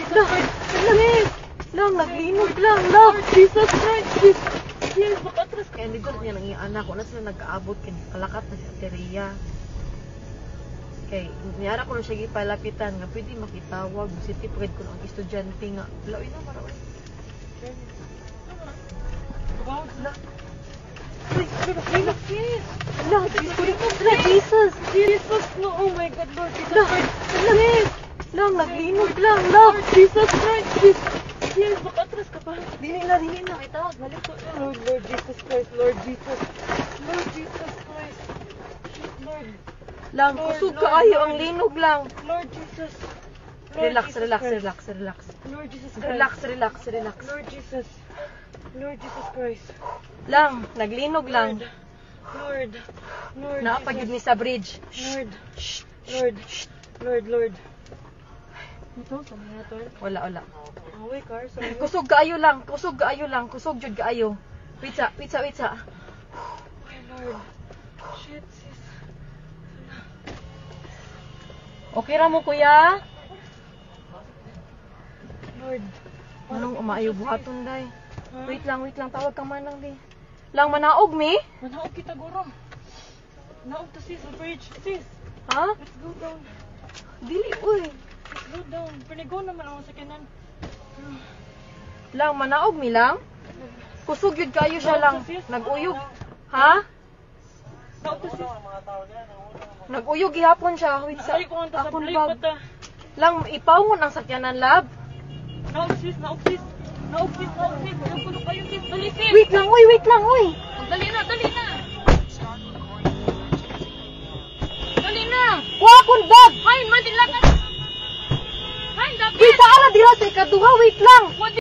Lord Jesus Christ. Lang, naglinog lang. Lang, Jesus Christ. Yes, makatras. Kaya hindi ko niya nang anak ko na sila nag-aabot kay kalakat na si Teria. Kay niyara ko na siya gipalapitan nga pwede makitawag si tipred ko ang estudyante nga. Laoy na maraoy. Wow, Lang. Lang, Jesus. Jesus, no, oh my God, Lord Jesus Christ. Lang, naglinog lang. Lang, Jesus Christ. Yes, makatras ka pa. Dili na. Itawag, balik ko. Lord Jesus Christ, Lord Jesus. Lord Jesus Christ. Lord. Lang, Lord, kusog Lord, kaayo Lord. ang linog lang. Lord Jesus. Lord Relax. Jesus Christ. Lord Jesus Christ. Relax. Lord Jesus. Lord Jesus Christ. Lang, naglinog lang. Lord. Naapagid Jesus. ni sa bridge. Lord. Ito, kami na to. Wala. Away, car. Sorry. Kusog kaayo lang. Kusog jud kaayo. Wait sa. My Lord. Shit, sis. Okay ra mo kuya? Lord. Anong umaayo buhaton day? Huh? Wait lang, tawag ka manang di. Lang manaog mi? Manaog kita, gurong. Naog to sis, the bridge. Sis, Ha? let's go down. Dili uy. Let's go down. Panigo naman ako sa kanan. Lang manaog mi lang. Kusog yun kayo siya lang. Naguyog. Ha? Naog to sis. Naguyog gihapon siya. Wait sa. Ay, kung ang Akon tasabli bag. pa ta. Lang ipawon ang sakyanan lab. Naog sis. Naog sis. Ayaw ko na kayo sis. Dali sis. Wait lang uy. Dali na. Dali na. Wa akon bag. Hay, madilakan. Hay, dapat. Kita ala dira sa ikaduha. Wait lang.